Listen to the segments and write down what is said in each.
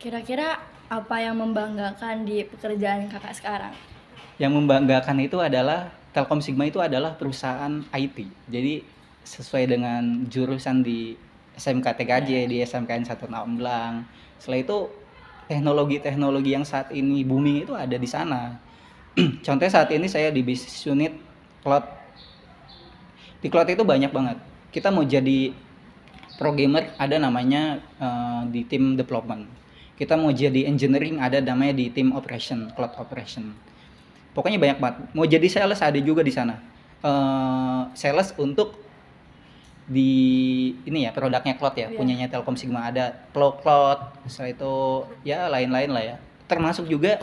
Kira-kira apa yang membanggakan di pekerjaan kakak sekarang? Yang membanggakan itu adalah Telkom Sigma itu adalah perusahaan IT. Jadi sesuai dengan jurusan di SMK TKJ, di SMKN 1 Tamblang. Setelah itu teknologi-teknologi yang saat ini booming itu ada di sana. Contohnya saat ini saya di business unit cloud. Di cloud itu banyak banget. Kita mau jadi pro gamer ada namanya di tim development. Kita mau jadi engineering ada namanya di tim operation, cloud operation. Pokoknya banyak banget. Mau jadi sales ada juga di sana. Sales untuk di ini ya produknya cloud ya, punyanya Telkom Sigma ada Flow Cloud, setelah itu ya lain-lain lah ya. Termasuk juga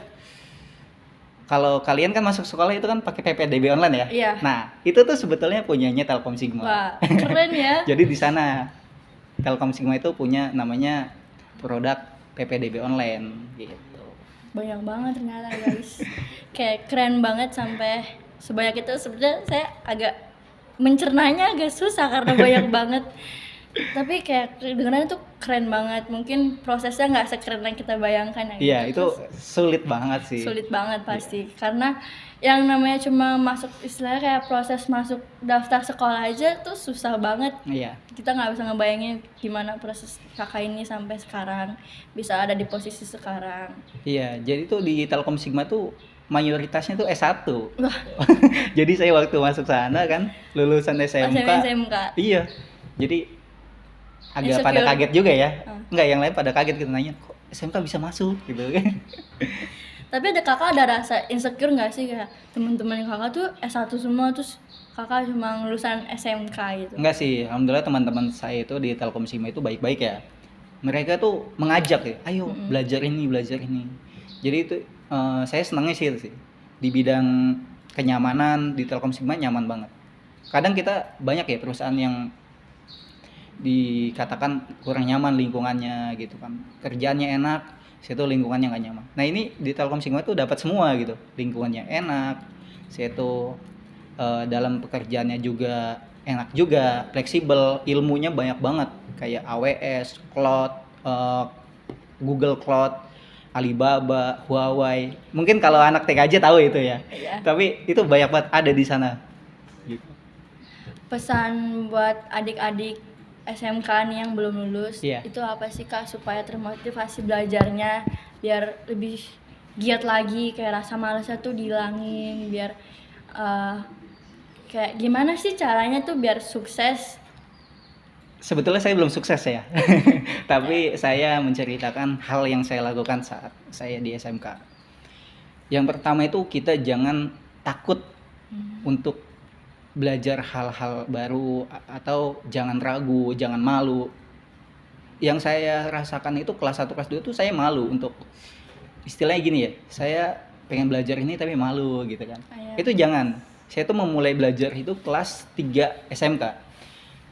kalau kalian kan masuk sekolah itu kan pakai PPDB online ya. Iya. Nah, itu tuh sebetulnya punyanya Telkom Sigma. Wah, keren ya. Jadi di sana Telkom Sigma itu punya namanya produk PPDB online gitu. Banyak banget ternyata guys. Kayak keren banget sampai sebanyak itu. Sebenarnya saya agak mencernanya agak susah karena banyak banget. Tapi kayak dengerannya tuh keren banget. Mungkin prosesnya nggak sekeren yang kita bayangkan ya. Iya, gitu. itu sulit banget sih. Sulit banget pasti. Karena yang namanya cuma masuk istilahnya kayak proses masuk daftar sekolah aja tuh susah banget. Iya. Kita nggak bisa ngebayangin gimana proses kakak ini sampai sekarang bisa ada di posisi sekarang. Iya, jadi tuh di Telkom Sigma tuh mayoritasnya tuh S1. Wah, Jadi saya waktu masuk sana kan lulusan SMK. SMK. Iya. Jadi agak Insecure. pada kaget juga ya. Enggak, yang lain pada kaget gitu nanya, kok SMK bisa masuk gitu kan. Tapi ada kakak ada rasa insecure nggak sih kayak teman-teman kakak tuh S1 semua terus kakak cuma lulusan SMK gitu? Enggak sih, alhamdulillah teman-teman saya itu di Telkom Sigma itu baik-baik ya. Mereka tuh mengajak ya, ayo belajar ini, belajar ini. Jadi itu saya senangnya sih itu sih. Di bidang kenyamanan di Telkom Sigma nyaman banget. Kadang kita banyak ya perusahaan yang dikatakan kurang nyaman lingkungannya gitu kan. Kerjaannya enak, situ lingkungannya nggak nyaman. Nah ini di Telkom Sigma tuh dapat semua gitu. Lingkungannya enak, situ dalam pekerjaannya juga enak juga, fleksibel, ilmunya banyak banget kayak AWS, Cloud, Google Cloud, Alibaba, Huawei. Mungkin kalau anak TKJ tahu itu ya. Iya. Tapi itu banyak banget ada di sana. Gitu. Pesan buat adik-adik SMK nih yang belum lulus, Iya. itu apa sih kak supaya termotivasi belajarnya biar lebih giat lagi, kayak rasa malasnya tuh dihilangin, biar kayak gimana sih caranya tuh biar sukses? Sebetulnya saya belum sukses ya. Tapi saya menceritakan hal yang saya lakukan saat saya di SMK. Yang pertama itu kita jangan takut untuk belajar hal-hal baru atau jangan ragu, jangan malu. Yang saya rasakan itu kelas 1 kelas 2 tuh saya malu untuk istilahnya gini ya. Saya pengen belajar ini tapi malu gitu kan. Itu jangan. Saya tuh memulai belajar itu kelas 3 SMK.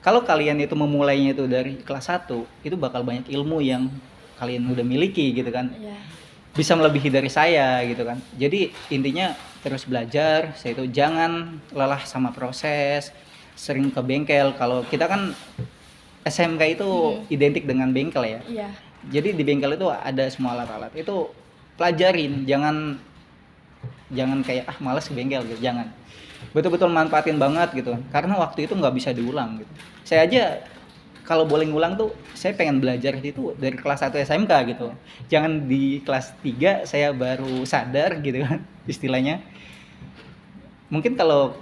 Kalau kalian itu memulainya itu dari kelas 1, itu bakal banyak ilmu yang kalian udah miliki gitu kan. Bisa melebihi dari saya gitu kan. Jadi intinya terus belajar, saya itu jangan lelah sama proses, sering ke bengkel. Kalau kita kan SMK itu identik dengan bengkel ya. Iya. Jadi di bengkel itu ada semua alat-alat. Itu pelajarin, jangan kayak malas ke bengkel gitu, jangan. Betul-betul manfaatin banget gitu. Karena waktu itu nggak bisa diulang gitu. Saya aja kalau boleh ngulang tuh saya pengen belajar itu dari kelas 1 SMK gitu. Jangan di kelas 3 saya baru sadar gitu kan istilahnya. Mungkin kalau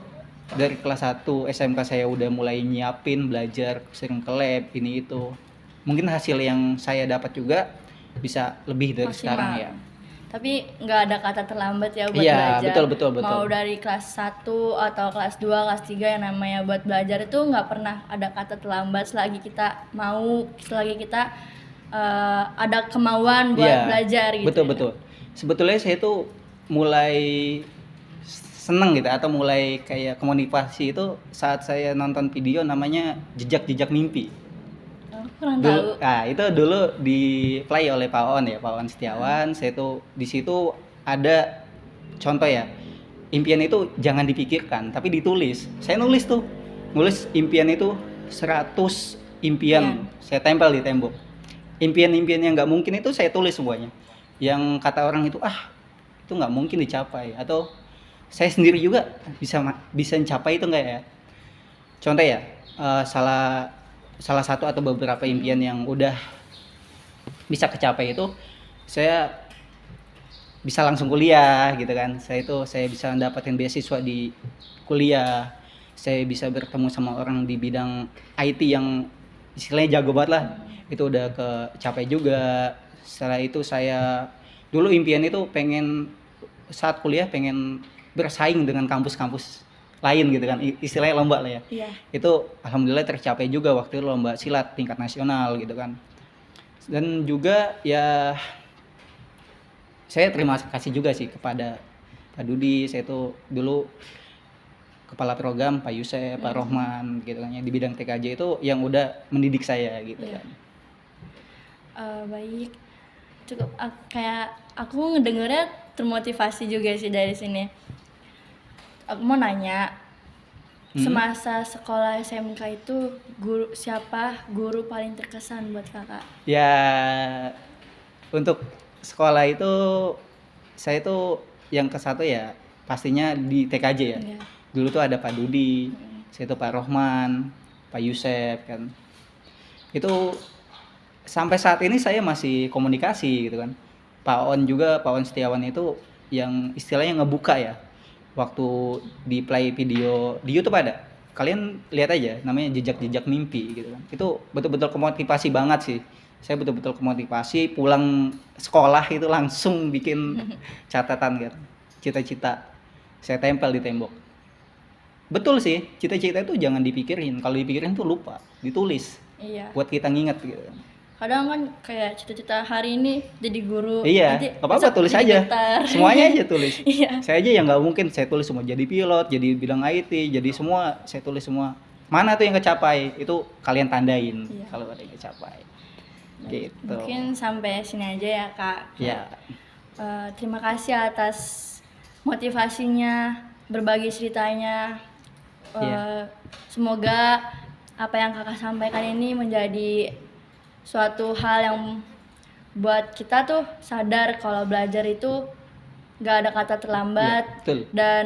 dari kelas 1 SMK saya udah mulai nyiapin belajar, sering ke lab ini itu. Mungkin hasil yang saya dapat juga bisa lebih dari Maksimal. sekarang ya. Tapi nggak ada kata terlambat ya buat Iya, belajar. betul. Mau dari kelas 1 atau kelas 2, kelas 3 yang namanya buat belajar itu nggak pernah ada kata terlambat selagi kita mau, selagi kita ada kemauan buat belajar gitu. Betul. Sebetulnya saya tuh mulai seneng gitu atau mulai kayak komunikasi itu saat saya nonton video namanya Jejak-Jejak Mimpi. Kurang Dulu, tahu. nah itu dulu di play oleh Pak Wawan ya, Pak Wawan Setiawan. Saya tuh di situ ada contoh ya, impian itu jangan dipikirkan tapi ditulis. Saya nulis impian itu 100 impian saya tempel di tembok. impian-impian yang nggak mungkin itu saya tulis semuanya. Yang kata orang itu itu nggak mungkin dicapai, atau saya sendiri juga bisa mencapai itu nggak ya. Contoh ya, salah satu atau beberapa impian yang udah bisa kecapai itu, saya bisa langsung kuliah gitu kan. Saya bisa mendapatkan beasiswa di kuliah. Saya bisa bertemu sama orang di bidang IT yang istilahnya jago banget lah. Itu udah kecapai juga. Setelah itu saya dulu impian itu saat kuliah pengen bersaing dengan kampus-kampus lain gitu kan, istilahnya lomba lah ya. Iya. Itu alhamdulillah tercapai juga waktu itu lomba silat tingkat nasional gitu kan. Dan juga ya saya terima kasih juga sih kepada Pak Dudi. Saya tuh dulu kepala program, Pak Yusef, Pak Rohman gitu kan, yang di bidang TKJ itu yang udah mendidik saya gitu Iya. kan. Baik, cukup kayak aku ngedengernya termotivasi juga sih dari sini. Aku mau nanya, semasa sekolah SMK itu siapa guru paling terkesan buat kakak? Ya, untuk sekolah itu saya tuh yang ke satu ya pastinya di TKJ ya. Iya. Dulu tuh ada Pak Dudi, saya tuh Pak Rohman, Pak Yusef kan. Itu sampai saat ini saya masih komunikasi gitu kan. Pak On Setiawan itu yang istilahnya ngebuka ya. Waktu di play video di YouTube ada. Kalian lihat aja, namanya Jejak-Jejak Mimpi gitu kan. Itu betul-betul kemotivasi banget sih. Saya betul-betul kemotivasi, pulang sekolah itu langsung bikin catatan gitu. Cita-cita saya tempel di tembok. Betul sih, cita-cita itu jangan dipikirin. Kalau dipikirin tuh lupa, ditulis. Iya. Buat kita nginget gitu. Kadang kan kayak cita-cita hari ini jadi guru. Iya, nanti apa-apa besok tulis jadi aja. dokter. Semuanya aja tulis. Iya. Saya aja yang nggak mungkin saya tulis semua, jadi pilot, jadi bidang IT, jadi semua saya tulis semua. Mana tuh yang kecapai? Itu kalian tandain Iya. kalau ada yang kecapai. Gitu. Mungkin sampai sini aja ya kak. Ya, Terima kasih atas motivasinya, berbagi ceritanya. Iya. Semoga apa yang kakak sampaikan ini menjadi suatu hal yang buat kita tuh sadar kalau belajar itu gak ada kata terlambat. Iya, betul. Dan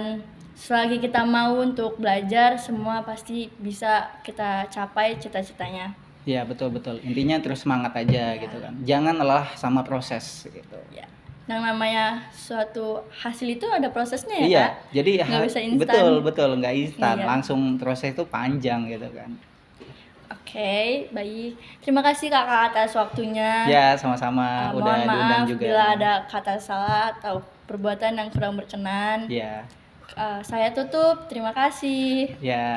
selagi kita mau untuk belajar, semua pasti bisa kita capai cita-citanya. Ya betul. Intinya terus semangat aja gitu kan. Jangan lelah sama proses gitu. Ya. Yang namanya suatu hasil itu ada prosesnya ya Iya, kak? jadi Nggak bisa instan. betul nggak instan, Iya. langsung proses itu panjang gitu kan. Oke, baik. Terima kasih kakak atas waktunya. Ya sama-sama, udah Mohon diundang maaf juga. bila ada kata salah atau perbuatan yang kurang berkenan. Ya, Saya tutup. Terima kasih. ya.